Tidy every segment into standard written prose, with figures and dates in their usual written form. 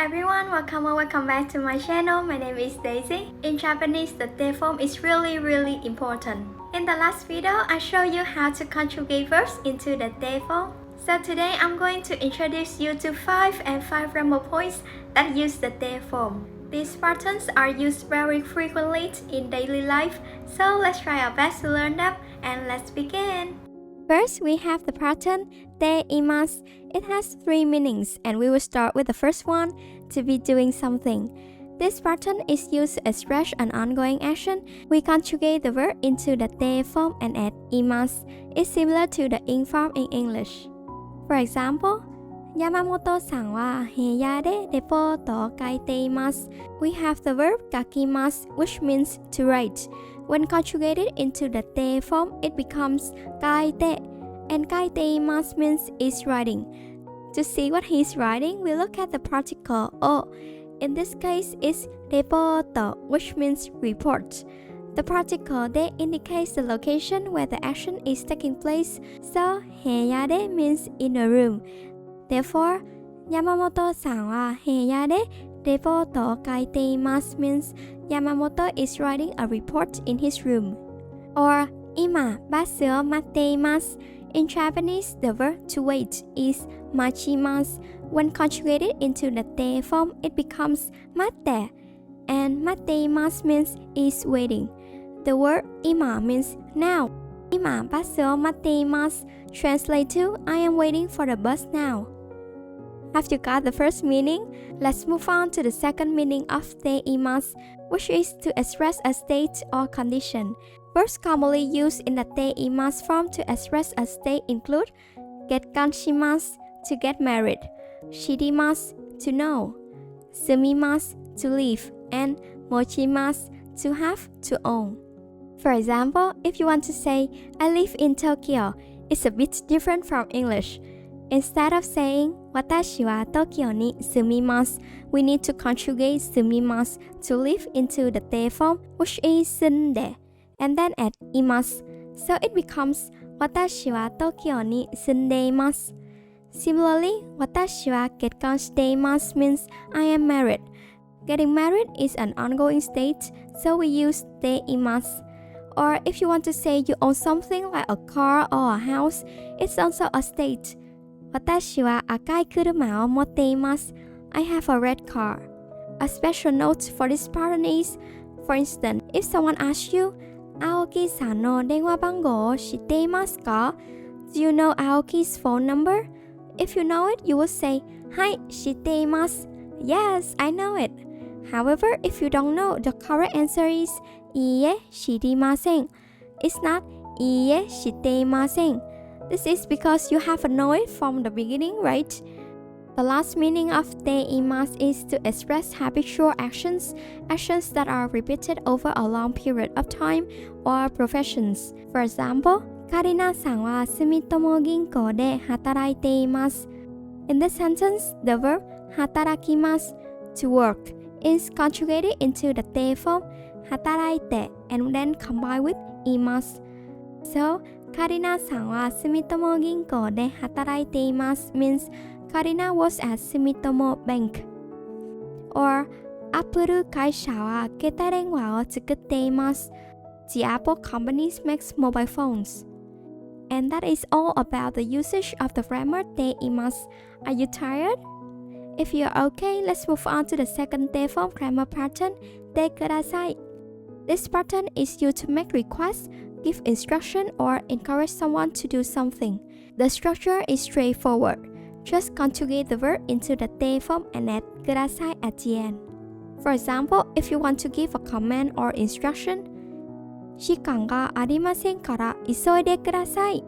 everyone, welcome back to my channel. My name is Daisy. In Japanese, the te form is really important. In the last video, I showed you how to conjugate verbs into the te form. So today I'm going to introduce you to 5 grammar points that use the te form. These patterns are used very frequently in daily life, so let's try our best to learn them and let's begin. First, we have the pattern te-imasu. It has 3 meanings and we will start with the first one, to be doing something. This pattern is used to express an ongoing action. We conjugate the verb into the te form and add imasu. It's similar to the ing form in English. For example, Yamamoto-san wa heiya de reporto kaite imasu. We have the verb kakimasu, which means to write. When conjugated into the te form, it becomes kaite, and kaiteimasu means is writing. To see what he's writing, we look at the particle o. In this case, it's reporto, which means report. The particle de indicates the location where the action is taking place, so heiya de means in a room. Therefore, Yamamoto-san wa heiya de reporto kaiteimasu means Yamamoto is writing a report in his room. Or ima basu o matteimasu. In Japanese, the verb to wait is machimasu. When conjugated into the te form, it becomes matte, and matteimasu means is waiting. The word ima means now. Ima basu o matteimasu translate to I am waiting for the bus now. After you got the first meaning, let's move on to the second meaning of te-imasu, which is to express a state or condition. Verbs commonly used in the te-imasu form to express a state include getkanshimasu, to get married, shirimasu, to know, sumimasu, to live, and mochimasu, to have, to own. For example, if you want to say, I live in Tokyo, it's a bit different from English. Instead of saying, watashi wa Tokyo ni sumimasu, we need to conjugate sumimasu to live into the te form, which is sunde, and then add imasu, so it becomes watashi wa Tokyo ni sundeimasu. Similarly, watashi wa kekkon shiteimasu means I am married. Getting married is an ongoing state, so we use te-imasu. Or if you want to say you own something like a car or a house, it's also a state. Watashi wa akai kuruma o motteimasu. I have a red car. A special note for this pattern is, for instance, if someone asks you, Aoki-san no denwa bango o shiteimasu ka? Do you know Aoki's phone number? If you know it, you will say, Hai, shiteimasu. Yes, I know it. However, if you don't know, the correct answer is, Iie shirimasen. It's not Iie shiteimasen. This is because you haven't known it from the beginning, right? The last meaning of te-imasu is to express habitual actions that are repeated over a long period of time, or professions. For example, Karina-san wa 𝓒𝓸𝓷𝓽𝓪 de hataraiteimasu. In this sentence, the verb hatarakimasu, to work, is conjugated into the te form hataraite and then combined with imasu. So, Karina-san wa 𝓒𝓸𝓷𝓽𝓪 de hataraiteimasu means Karina works at Sumitomo Bank. Or, Apple kaisha wa 𝓜𝓾𝓷𝓷𝓬 o tsukutteimasu. The Apple company makes mobile phones. And that is all about the usage of the grammar te-imasu. Are you tired? If you are okay, let's move on to the second te form grammar pattern, te-kudasai. This pattern is used to make requests, give instruction, or encourage someone to do something. The structure is straightforward. Just conjugate the verb into the te form and add kudasai at the end. For example, if you want to give a command or instruction, 時間がありませんから急いでください.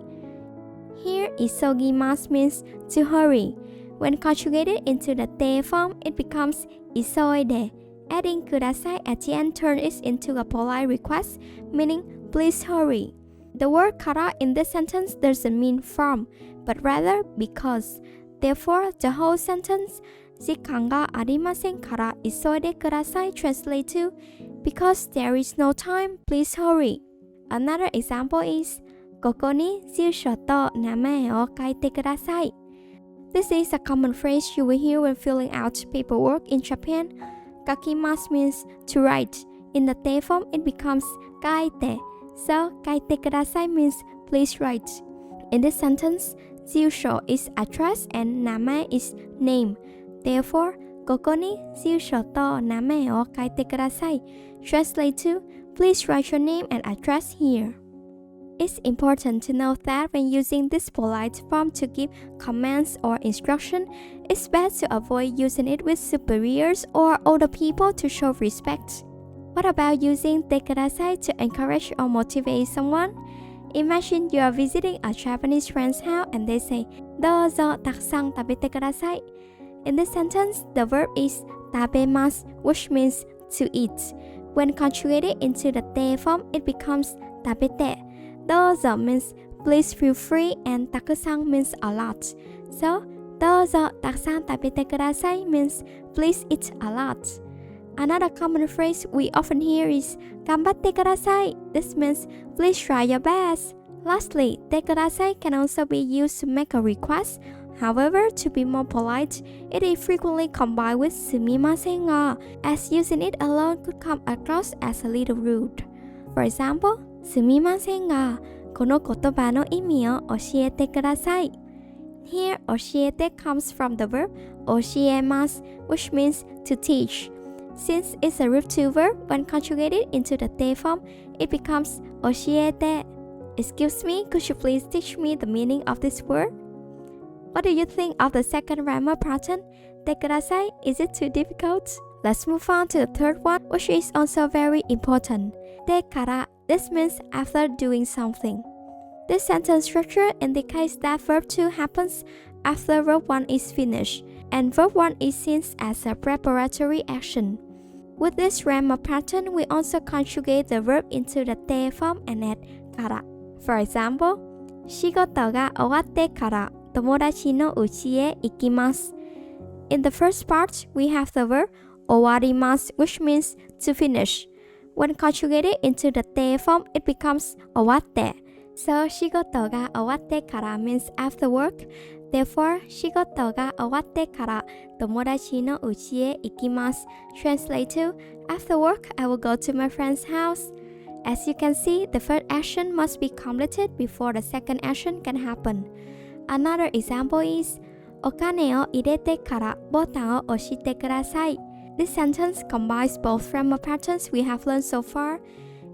Here, 急ぎます means to hurry. When conjugated into the te form, it becomes 急いで. Adding kudasai at the end turns it into a polite request, meaning please hurry. The word kara in this sentence doesn't mean from, but rather because. Therefore, the whole sentence, 時間がありませんから急いでください translate to, because there is no time, please hurry. Another example is, ここに住所と名前を書いてください. This is a common phrase you will hear when filling out paperwork in Japan. Kakimasu means to write. In the te form, it becomes kaite. So, kaite-kudasai means please write. In this sentence, jiusho is address and name is name. Therefore, koko ni jiusho to name o kaite kudasai. Translate to, please write your name and address here. It's important to note that when using this polite form to give commands or instruction, it's best to avoid using it with superiors or older people to show respect. What about using te-kudasai to encourage or motivate someone? Imagine you are visiting a Japanese friend's house and they say, "Douzo takusan tabete kudasai." In this sentence, the verb is tabemasu, which means to eat. When conjugated into the te form, it becomes tabete. Douzo means please feel free and takusan means a lot. So, douzo takusan tabete kudasai means please eat a lot. Another common phrase we often hear is "Ganbatte kudasai." This means please try your best. Lastly, te kudasai can also be used to make a request. However, to be more polite, it is frequently combined with sumimasen ga, as using it alone could come across as a little rude. For example, sumimasen ga, kono kotoba no imi o oshiete kudasai. Here, oshiete comes from the verb oshiemasu, which means to teach. Since it's a root to verb, when conjugated into the te form, it becomes oshiete. Excuse me, could you please teach me the meaning of this word? What do you think of the second grammar pattern? Te kudasai, is it too difficult? Let's move on to the third one, which is also very important. Te kara, this means after doing something. This sentence structure indicates that verb 2 happens after verb 1 is finished, and verb 1 is seen as a preparatory action. With this grammar pattern, we also conjugate the verb into the te form and add kara. For example, shigoto ga owatte kara tomodachi no uchi e ikimasu. In the first part, we have the verb owarimasu, which means to finish. When conjugated into the te form, it becomes owatte. So, shigoto ga owatte kara means after work. Therefore, shigoto ga owatte kara tomodachi no uchi e ikimasu. Translate to, after work, I will go to my friend's house. As you can see, the first action must be completed before the second action can happen. Another example is, okane o irete kara botan o oshite kudasai. This sentence combines both grammar patterns we have learned so far.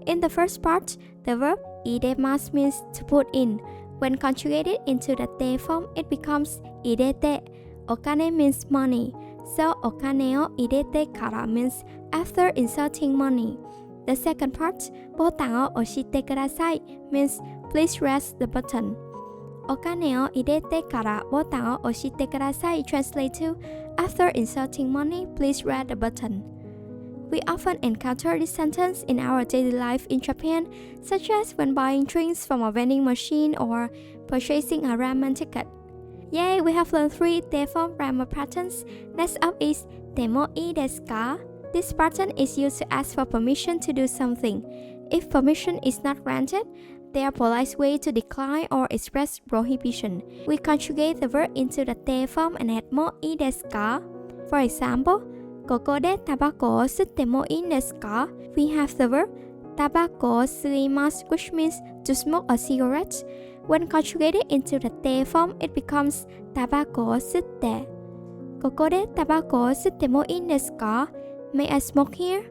In the first part, the verb iremasu means to put in. When conjugated into the te form, it becomes irete. Okane means money. So, okane o irete kara means after inserting money. The second part, botan o oshite kudasai, means please press the button. Okane o irete kara botan o oshite kudasai translate to, after inserting money, please press the button. We often encounter this sentence in our daily life in Japan, such as when buying drinks from a vending machine or purchasing a ramen ticket. Yay, we have learned 3 te form grammar patterns. Next up is te mo ii desu ka? This pattern is used to ask for permission to do something. If permission is not granted, there are polite ways to decline or express prohibition. We conjugate the verb into the te form and add mo ii desu ka? For example, koko de tabako o sutte mo ii desu ka? We have the verb tabako suimasu, which means to smoke a cigarette. When conjugated into the te form, it becomes tabako o sutte. Koko de tabako o sutte mo ii desu ka? May I smoke here?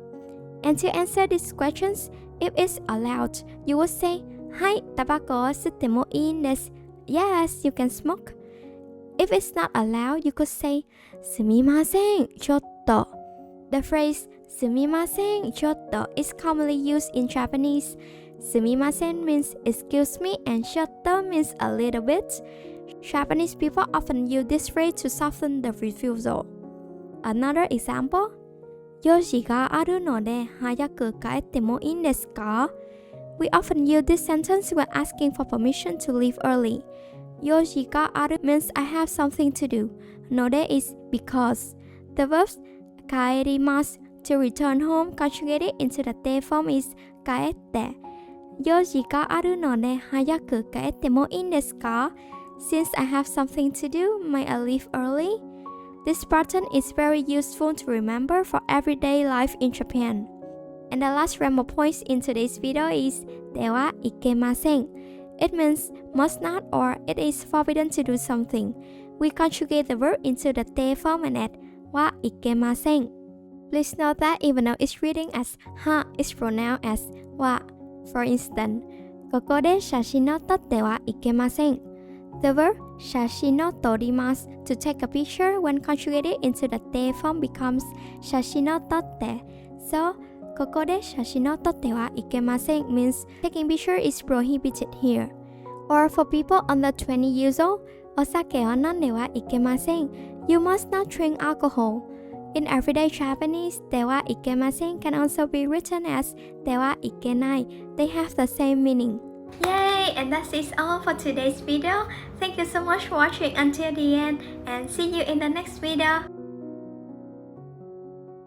And to answer these questions, if it's allowed, you would say, "Hai, tabako o sutte mo ii desu." Yes, you can smoke. If it's not allowed, you could say, "Sumimasen, chotto." The phrase "sumimasen, chotto" is commonly used in Japanese. Sumimasen means excuse me and chotto means a little bit. Japanese people often use this phrase to soften the refusal. Another example, 用事があるので早く帰ってもいいですか? We often use this sentence when asking for permission to leave early. 用事がある means I have something to do. ので is because. The verbs 帰ります to return home conjugated into the te form is 帰って。用事があるので早く帰ってもいいですか? Since I have something to do, may I leave early? This pattern is very useful to remember for everyday life in Japan. And the last grammar point in today's video is te wa ikemasen. It means must not or it is forbidden to do something. We conjugate the verb into the te form and add wa ikemasen. Please note that even though it's reading as ha, it's pronounced as wa. For instance, koko de shashi no totte wa ikemasen. The verb shashi no torimasu to take a picture when conjugated into the te form becomes shashi no totte. So, koko de shashi no totte wa ikemasen means taking picture is prohibited here. Or for people under 20 years old, osake wa nonne wa ikemasen. You must not drink alcohol. In everyday Japanese, te wa ikemasen can also be written as te wa ikenai. They have the same meaning. Yay! And that is all for today's video. Thank you so much for watching until the end and see you in the next video.